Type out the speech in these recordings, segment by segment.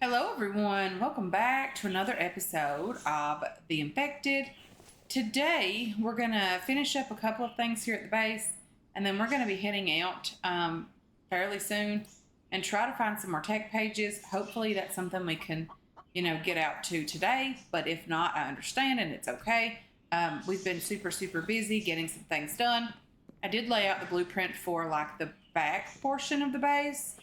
Hello, everyone. Welcome back to another episode of The Infected. Today, we're going to finish up a couple of things here at the base, and then we're going to be heading out fairly soon and try to find some more tech pages. Hopefully, that's something we can, get out to today. But if not, I understand, and it's okay. We've been super busy getting some things done. I did lay out the blueprint for like the back portion of the base.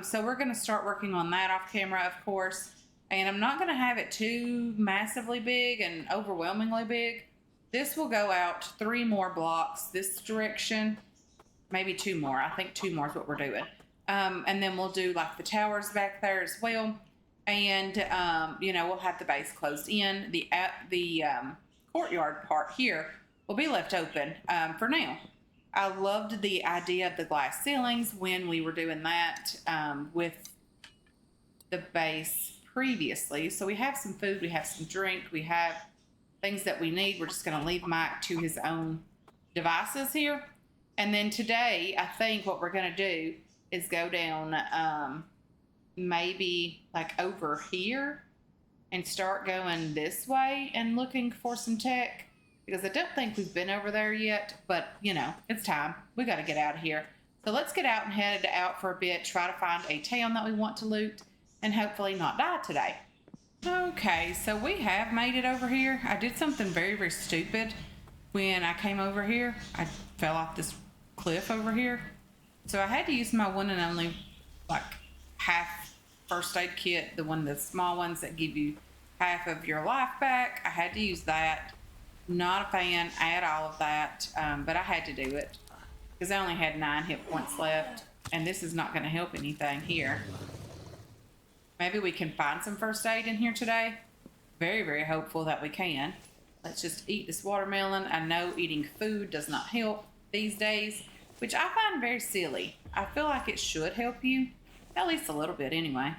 So we're going to start working on that off camera, of course. And I'm not going to have it too massively big and overwhelmingly big. This will go out 3 more blocks this direction, maybe 2 more. I think 2 more is what we're doing. And then we'll do like the towers back there as well. And, we'll have the base closed in. The courtyard part here will be left open for now. I loved the idea of the glass ceilings when we were doing that with the base previously. So we have some food, we have some drink, we have things that we need. We're just going to leave Mike to his own devices here. And then today, I think what we're going to do is go down maybe like over here and start going this way and looking for some tech. Because I don't think we've been over there yet, but it's time. We got to get out of here. So let's get out and head out for a bit, try to find a town that we want to loot, and hopefully not die today. Okay, so we have made it over here. I did something very stupid when I came over here. I fell off this cliff over here. So I had to use my one and only like half first aid kit, the small ones that give you half of your life back. I had to use that. Not a fan at all of that, but I had to do it because I only had 9 hit points left, and this is not going to help anything here. Maybe we can find some first aid in here today. Very hopeful that we can. Let's just eat this watermelon. I know eating food does not help these days, which I find very silly. I feel like it should help you, at least a little bit anyway.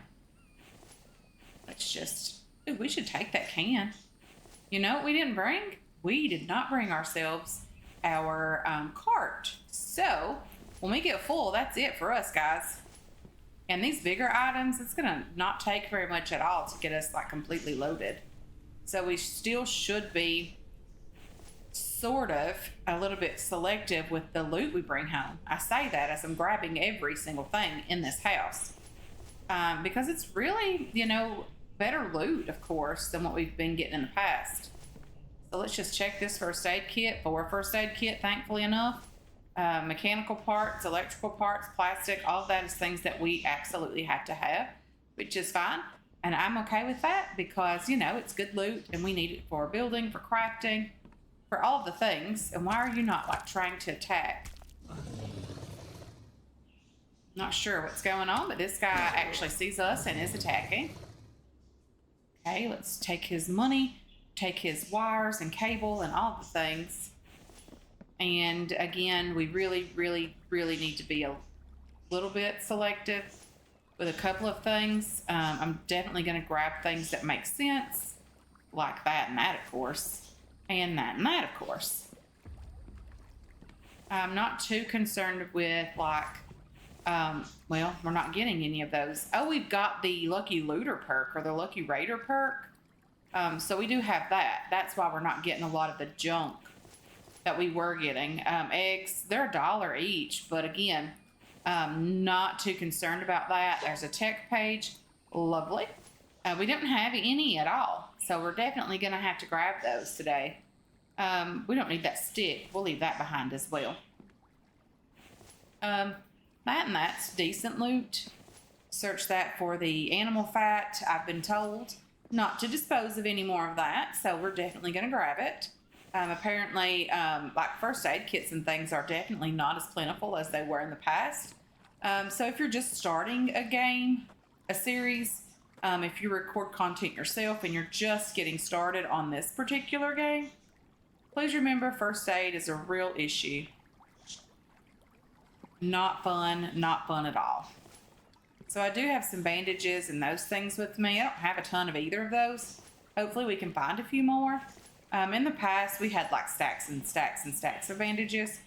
Let's just, we should take that can. You know what we didn't bring? We did not bring ourselves our cart. So when we get full, that's it for us, guys. And these bigger items, it's going to not take very much at all to get us like completely loaded. So we still should be sort of a little bit selective with the loot we bring home. I say that as I'm grabbing every single thing in this house. Because it's really, better loot, of course, than what we've been getting in the past. So let's just check this first aid kit. 4 first aid kit, thankfully enough. Mechanical parts, electrical parts, plastic, all of that is things that we absolutely have to have, which is fine. And I'm okay with that because, it's good loot and we need it for building, for crafting, for all of the things. And why are you not like trying to attack? Not sure what's going on, but this guy actually sees us and is attacking. Okay, let's take his money. Take his wires and cable and all the things. And again, we really need to be a little bit selective with a couple of things. I'm definitely going to grab things that make sense, like that and that, of course, and that, of course. I'm not too concerned with we're not getting any of those. Oh, we've got the Lucky Looter perk or the Lucky Raider perk. So we do have that. That's why we're not getting a lot of the junk that we were getting. Eggs, they're $1 each, but again, not too concerned about that. There's a tech page. Lovely. We didn't have any at all, so we're definitely going to have to grab those today. We don't need that stick. We'll leave that behind as well. That's decent loot. Search that for the animal fat. I've been told not to dispose of any more of that, so we're definitely going to grab it. Apparently, like first aid kits and things are definitely not as plentiful as they were in the past. So if you're just starting a series, if you record content yourself and you're just getting started on this particular game, please remember first aid is a real issue. Not fun at all. So I do have some bandages and those things with me. I don't have a ton of either of those. Hopefully we can find a few more. In the past, we had like stacks and stacks of bandages.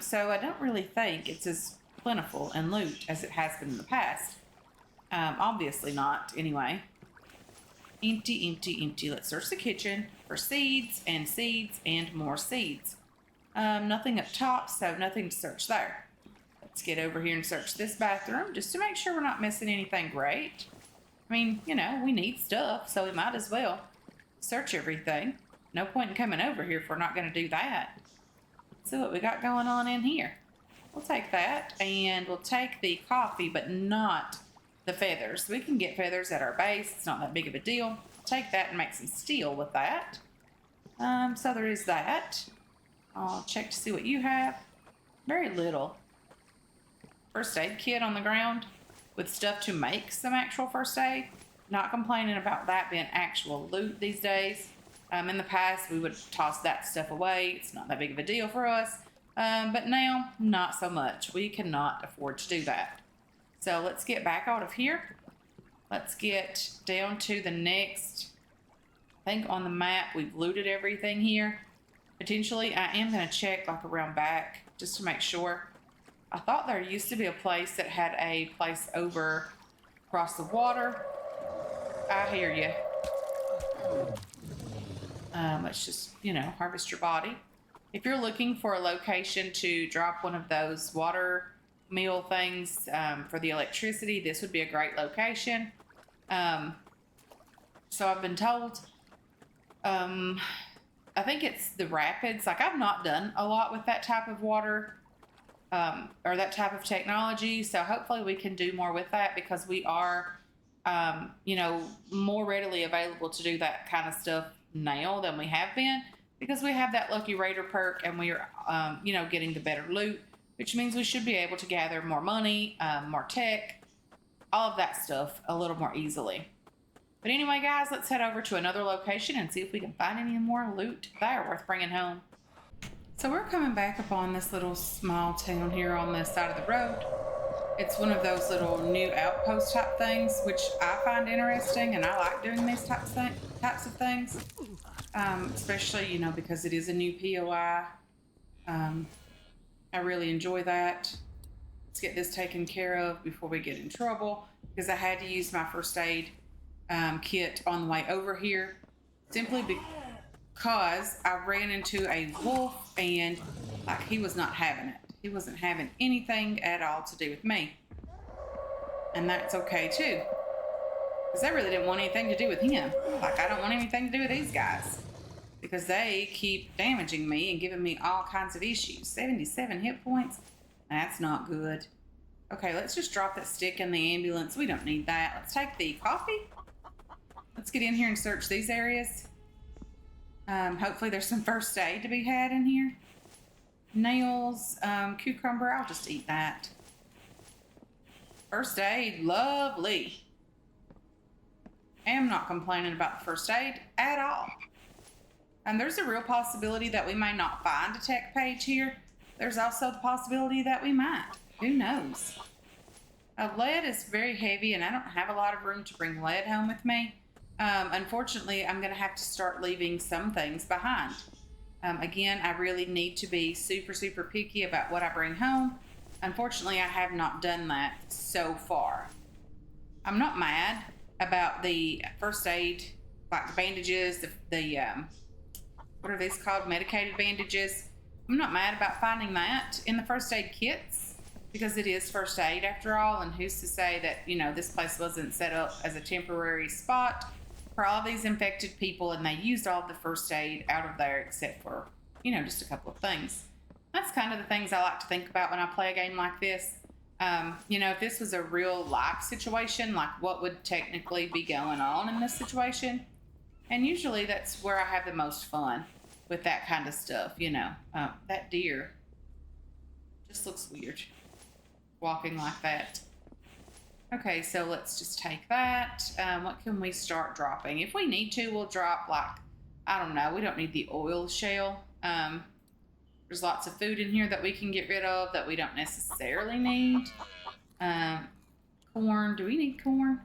So I don't really think it's as plentiful in loot as it has been in the past. Obviously not, anyway. Empty, empty, empty. Let's search the kitchen for seeds and more seeds. Nothing up top, so nothing to search there. Let's get over here and search this bathroom just to make sure we're not missing anything great. I mean, you know, we need stuff, so we might as well search everything. No point in coming over here if we're not going to do that. Let's see what we got going on in here. We'll take that, and we'll take the coffee, but not the feathers. We can get feathers at our base. It's not that big of a deal. Take that and make some steel with that. So there is that. I'll check to see what you have. Very little. First aid kit on the ground with stuff to make some actual first aid. Not complaining about that being actual loot these days. In the past, we would toss that stuff away. It's not that big of a deal for us. But now, not so much. We cannot afford to do that. So let's get back out of here. Let's get down to the next. I think on the map, we've looted everything here. Potentially, I am going to check like around back just to make sure. I thought there used to be a place that had a place over across the water. I hear you. Let's just, you know, harvest your body. If you're looking for a location to drop one of those water mill things for the electricity, this would be a great location. So I've been told. I think it's the rapids. Like, I've not done a lot with that type of water or that type of technology. So hopefully we can do more with that because we are, you know, more readily available to do that kind of stuff now than we have been because we have that Lucky Raider perk and we are, you know, getting the better loot, which means we should be able to gather more money, more tech, all of that stuff a little more easily. But anyway, guys, let's head over to another location and see if we can find any more loot there worth bringing home. So we're coming back upon this little small town here on this side of the road. It's one of those little new outpost type things, which I find interesting, and I like doing these types of things, especially, you know, because it is a new POI. I really enjoy that. Let's get this taken care of before we get in trouble, because I had to use my first aid kit on the way over here simply because I ran into a wolf and like he was not having it. He wasn't having anything at all to do with me. And that's okay too. Because I really didn't want anything to do with him. Like, I don't want anything to do with these guys. Because they keep damaging me and giving me all kinds of issues. 77 hit points? That's not good. Okay, let's just drop that stick in the ambulance. We don't need that. Let's take the coffee. Let's get in here and search these areas. Hopefully there's some first aid to be had in here. Nails, cucumber, I'll just eat that. First aid, lovely. I am not complaining about the first aid at all. And there's a real possibility that we may not find a tech page here. There's also the possibility that we might. Who knows? Lead is very heavy and I don't have a lot of room to bring lead home with me. Unfortunately, I'm going to have to start leaving some things behind. Again, I really need to be super, super picky about what I bring home. Unfortunately, I have not done that so far. I'm not mad about the first aid, like the bandages, the what are these called? Medicated bandages. I'm not mad about finding that in the first aid kits because it is first aid after all. And who's to say that, you know, this place wasn't set up as a temporary spot for all these infected people and they used all the first aid out of there except for, you know, just a couple of things. That's kind of the things I like to think about when I play a game like this. You know, if this was a real life situation, like what would technically be going on in this situation? And usually that's where I have the most fun with that kind of stuff, you know. That deer just looks weird walking like that. Okay, so let's just take that. What can we start dropping? If we need to, we'll drop, like, I don't know, we don't need the oil shell. There's lots of food in here that we can get rid of that we don't necessarily need. Corn, do we need corn?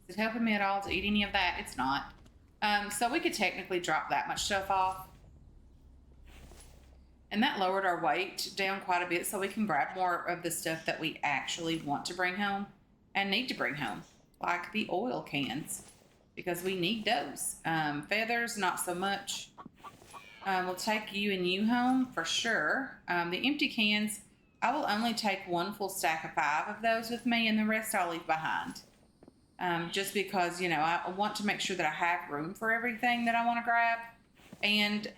Is it helping me at all to eat any of that? It's not. So we could technically drop that much stuff off. And that lowered our weight down quite a bit so we can grab more of the stuff that we actually want to bring home. and need to bring home, like the oil cans, because we need those. Feathers, not so much. We'll take you and you home for sure. The empty cans, I will only take one full stack of 5 of those with me, and the rest I'll leave behind. Just because, I want to make sure that I have room for everything that I want to grab. And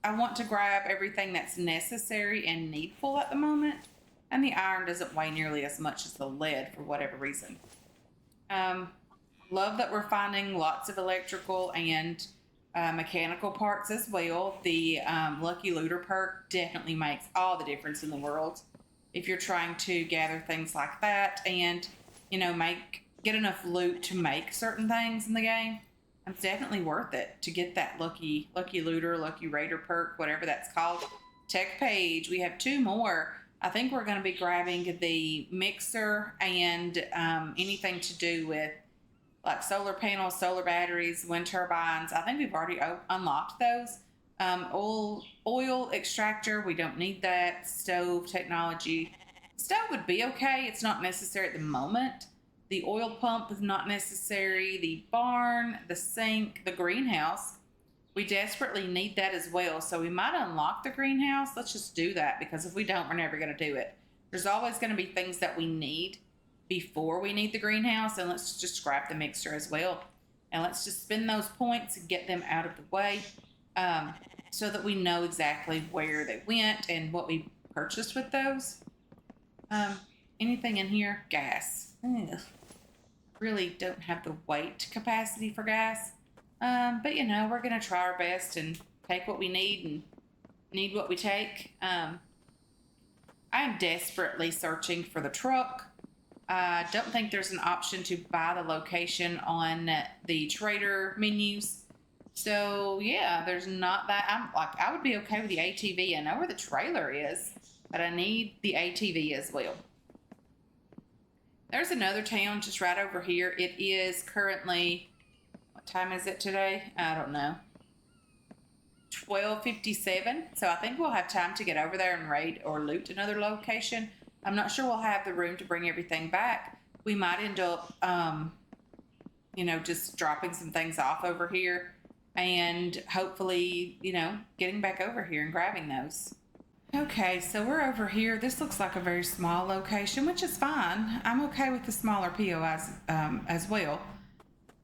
I want to grab everything that's necessary and needful at the moment. And the iron doesn't weigh nearly as much as the lead for whatever reason. Love that we're finding lots of electrical and mechanical parts as well. The Lucky Looter perk definitely makes all the difference in the world if you're trying to gather things like that and, get enough loot to make certain things in the game. It's definitely worth it to get that Lucky Looter, Lucky Raider perk, whatever that's called. Tech page, we have 2 more. I think we're going to be grabbing the mixer and anything to do with like solar panels, solar batteries, wind turbines. I think we've already unlocked those. Oil extractor, we don't need that. Stove technology. Stove would be okay. It's not necessary at the moment. The oil pump is not necessary. The barn, the sink, the greenhouse. We desperately need that as well. So we might unlock the greenhouse. Let's just do that, because if we don't, we're never going to do it. There's always going to be things that we need before we need the greenhouse. And let's just scrap the mixer as well. And let's just spend those points and get them out of the way, so that we know exactly where they went and what we purchased with those. Anything in here? Gas. Ugh. Really don't have the weight capacity for gas. But we're going to try our best and take what we need and need what we take. I am desperately searching for the truck. I don't think there's an option to buy the location on the trader menus. So yeah, there's not that. I would be okay with the ATV. I know where the trailer is, but I need the ATV as well. There's another town just right over here. It is currently, what time is it today? I don't know. 12:57. So I think we'll have time to get over there and raid or loot another location. I'm not sure we'll have the room to bring everything back. We might end up, just dropping some things off over here and hopefully, getting back over here and grabbing those. Okay, so we're over here. This looks like a very small location, which is fine. I'm okay with the smaller POIs as well.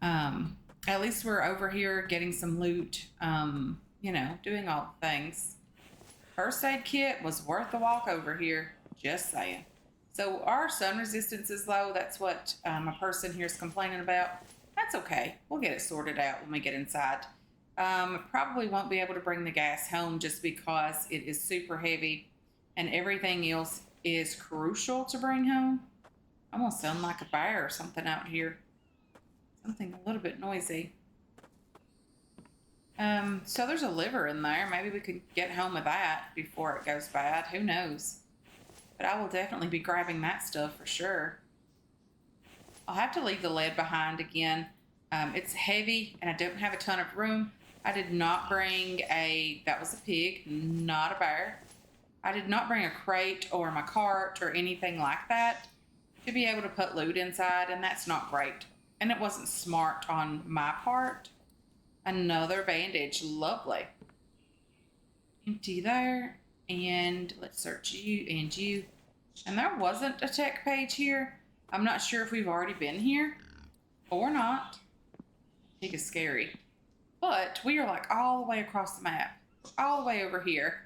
At least we're over here getting some loot, doing all the things. First aid kit was worth the walk over here, just saying. So our sun resistance is low. That's what a person here is complaining about. That's okay. We'll get it sorted out when we get inside. Probably won't be able to bring the gas home just because it is super heavy and everything else is crucial to bring home. I almost sound like a bear or something out here. Something a little bit noisy. So there's a liver in there. Maybe we could get home with that before it goes bad. Who knows? But I will definitely be grabbing that stuff for sure. I'll have to leave the lead behind again. It's heavy and I don't have a ton of room. I did not bring that was a pig, not a bear. I did not bring a crate or my cart or anything like that to be able to put loot inside, and that's not great. And it wasn't smart on my part. Another bandage, lovely. Empty there, and let's search you and you. And there wasn't a tech page here. I'm not sure if we've already been here or not. Pig is scary. But we are like all the way across the map. All the way over here.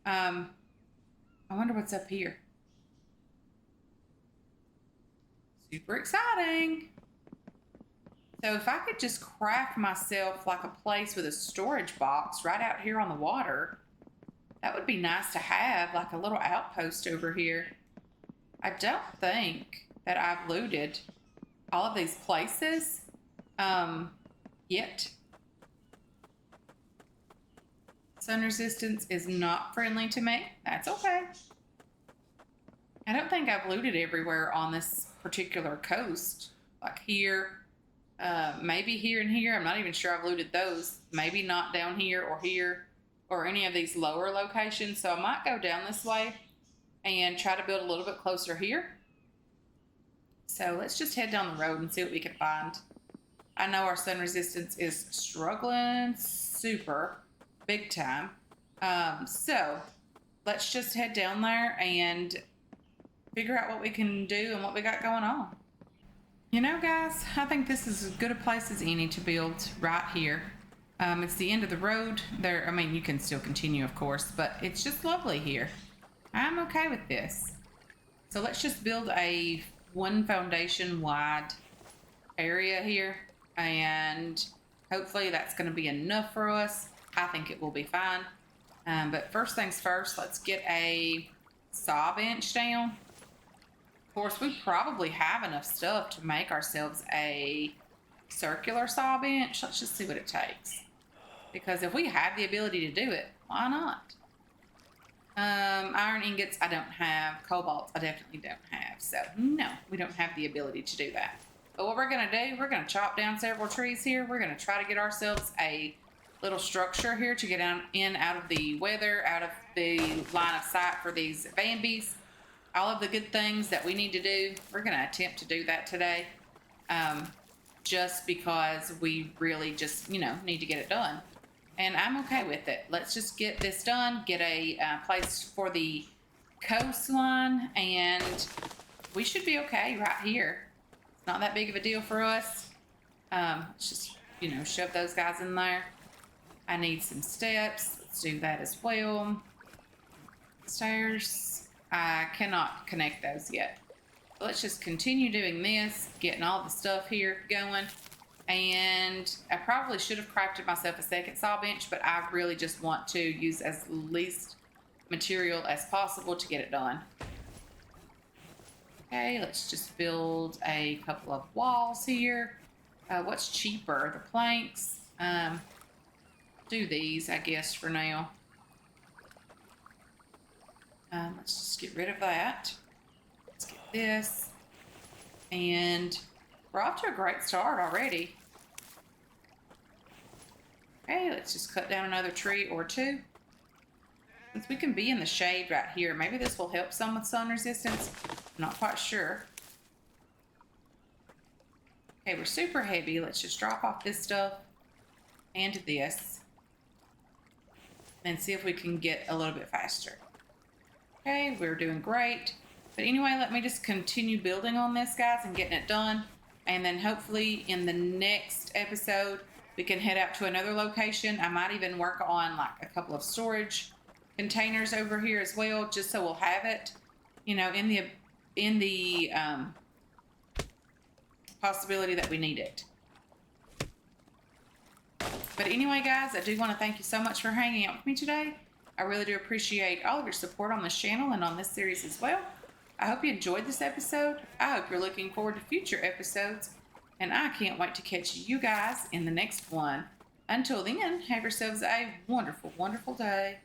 I wonder what's up here. Super exciting. So if I could just craft myself like a place with a storage box right out here on the water, that would be nice to have, like a little outpost over here. I don't think that I've looted all of these places yet. Sun resistance is not friendly to me. That's okay. I don't think I've looted everywhere on this particular coast. Like here, maybe here and here. I'm not even sure I've looted those. Maybe not down here or any of these lower locations. So I might go down this way and try to build a little bit closer here. So let's just head down the road and see what we can find. I know our sun resistance is struggling super big time. So let's just head down there and figure out what we can do and what we got going on. You know, guys, I think this is as good a place as any to build right here. It's the end of the road. There, I mean, you can still continue, of course, but it's just lovely here. I'm okay with this. So let's just build a one foundation wide area here, and hopefully that's going to be enough for us. I think it will be fine. But first things first, let's get a saw bench down. Of course, we probably have enough stuff to make ourselves a circular saw bench. Let's just see what it takes. Because if we have the ability to do it, why not? Iron ingots, I don't have. Cobalt, I definitely don't have. So, no, we don't have the ability to do that. But what we're going to do, we're going to chop down several trees here. We're going to try to get ourselves a little structure here to get out of the weather, out of the line of sight for these Bambies. All of the good things that we need to do, we're going to attempt to do that today. Just because we really just, need to get it done. And I'm okay with it. Let's just get this done, get a place for the coastline, and we should be okay right here. It's not that big of a deal for us. Let's just, shove those guys in there. I need some steps. Let's do that as well. Stairs. I cannot connect those yet. Let's just continue doing this, getting all the stuff here going. And I probably should have crafted myself a second saw bench, but I really just want to use as least material as possible to get it done. Okay, let's just build a couple of walls here. What's cheaper? The planks. Do these, I guess, for now. Let's just get rid of that. Let's get this. And we're off to a great start already. Okay, let's just cut down another tree or two. Since we can be in the shade right here, maybe this will help some with sun resistance. I'm not quite sure. Okay, we're super heavy. Let's just drop off this stuff and this. And see if we can get a little bit faster. Okay, we're doing great. But anyway, let me just continue building on this, guys, and getting it done. And then hopefully in the next episode, we can head out to another location. I might even work on like a couple of storage containers over here as well, just so we'll have it, in the possibility that we need it. But anyway, guys, I do want to thank you so much for hanging out with me today. I really do appreciate all of your support on this channel and on this series as well. I hope you enjoyed this episode. I hope you're looking forward to future episodes. And I can't wait to catch you guys in the next one. Until then, have yourselves a wonderful, wonderful day.